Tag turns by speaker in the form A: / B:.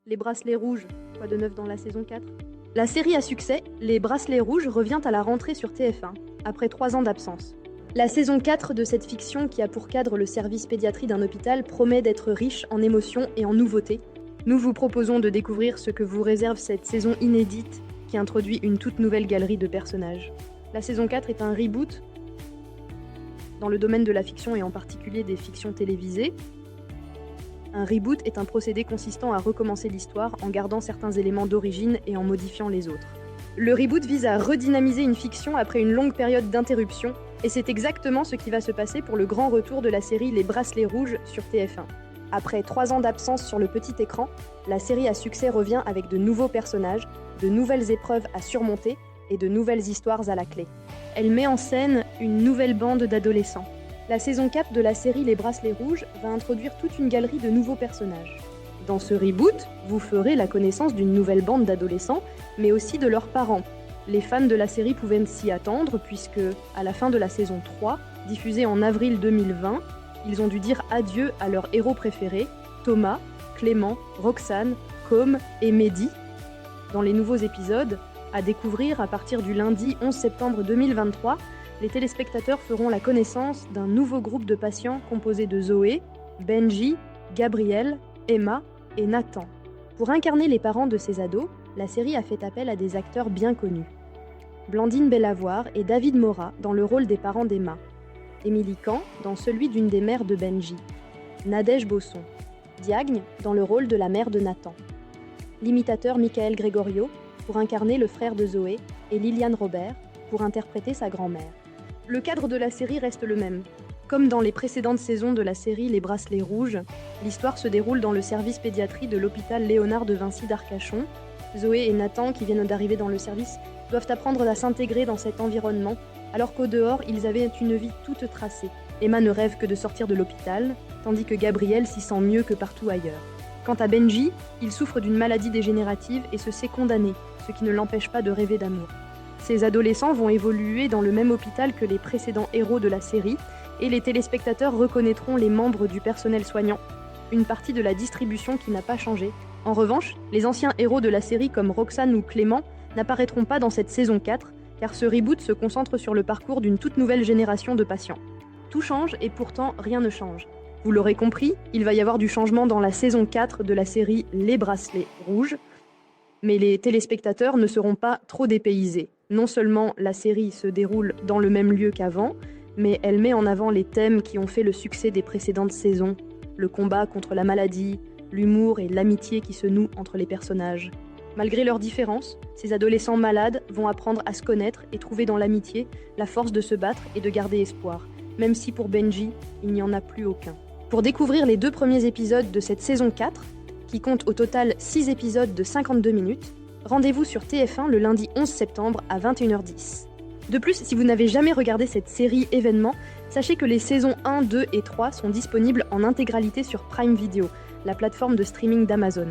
A: Les Bracelets Rouges, quoi de neuf dans la saison 4? La série à succès, Les Bracelets Rouges, revient à la rentrée sur TF1, après 3 ans d'absence. La saison 4 de cette fiction, qui a pour cadre le service pédiatrie d'un hôpital, promet d'être riche en émotions et en nouveautés. Nous vous proposons de découvrir ce que vous réserve cette saison inédite, qui introduit une toute nouvelle galerie de personnages. La saison 4 est un reboot dans le domaine de la fiction et en particulier des fictions télévisées. Un reboot est un procédé consistant à recommencer l'histoire en gardant certains éléments d'origine et en modifiant les autres. Le reboot vise à redynamiser une fiction après une longue période d'interruption, et c'est exactement ce qui va se passer pour le grand retour de la série Les Bracelets Rouges sur TF1. Après 3 ans d'absence sur le petit écran, la série à succès revient avec de nouveaux personnages, de nouvelles épreuves à surmonter et de nouvelles histoires à la clé. Elle met en scène une nouvelle bande d'adolescents. La saison 4 de la série Les Bracelets Rouges va introduire toute une galerie de nouveaux personnages. Dans ce reboot, vous ferez la connaissance d'une nouvelle bande d'adolescents, mais aussi de leurs parents. Les fans de la série pouvaient s'y attendre puisque, à la fin de la saison 3, diffusée en avril 2020, ils ont dû dire adieu à leurs héros préférés, Thomas, Clément, Roxane, Com et Mehdi. Dans les nouveaux épisodes, à découvrir à partir du lundi 11 septembre 2023, les téléspectateurs feront la connaissance d'un nouveau groupe de patients composé de Zoé, Benji, Gabriel, Emma et Nathan. Pour incarner les parents de ces ados, la série a fait appel à des acteurs bien connus. Blandine Bellavoir et David Mora dans le rôle des parents d'Emma. Émilie Kahn dans celui d'une des mères de Benji. Nadège Bosson. Diagne dans le rôle de la mère de Nathan. L'imitateur Michael Gregorio pour incarner le frère de Zoé et Liliane Robert pour interpréter sa grand-mère. Le cadre de la série reste le même. Comme dans les précédentes saisons de la série Les Bracelets Rouges, l'histoire se déroule dans le service pédiatrie de l'hôpital Léonard de Vinci d'Arcachon. Zoé et Nathan, qui viennent d'arriver dans le service, doivent apprendre à s'intégrer dans cet environnement, alors qu'au dehors, ils avaient une vie toute tracée. Emma ne rêve que de sortir de l'hôpital, tandis que Gabriel s'y sent mieux que partout ailleurs. Quant à Benji, il souffre d'une maladie dégénérative et se sait condamné, ce qui ne l'empêche pas de rêver d'amour. Ces adolescents vont évoluer dans le même hôpital que les précédents héros de la série, et les téléspectateurs reconnaîtront les membres du personnel soignant, une partie de la distribution qui n'a pas changé. En revanche, les anciens héros de la série comme Roxane ou Clément n'apparaîtront pas dans cette saison 4, car ce reboot se concentre sur le parcours d'une toute nouvelle génération de patients. Tout change et pourtant rien ne change. Vous l'aurez compris, il va y avoir du changement dans la saison 4 de la série Les Bracelets Rouges, mais les téléspectateurs ne seront pas trop dépaysés. Non seulement la série se déroule dans le même lieu qu'avant, mais elle met en avant les thèmes qui ont fait le succès des précédentes saisons, le combat contre la maladie, l'humour et l'amitié qui se nouent entre les personnages. Malgré leurs différences, ces adolescents malades vont apprendre à se connaître et trouver dans l'amitié la force de se battre et de garder espoir, même si pour Benji, il n'y en a plus aucun. Pour découvrir les 2 premiers épisodes de cette saison 4, qui compte au total 6 épisodes de 52 minutes, rendez-vous sur TF1 le lundi 11 septembre à 21h10. De plus, si vous n'avez jamais regardé cette série événement, sachez que les saisons 1, 2 et 3 sont disponibles en intégralité sur Prime Video, la plateforme de streaming d'Amazon.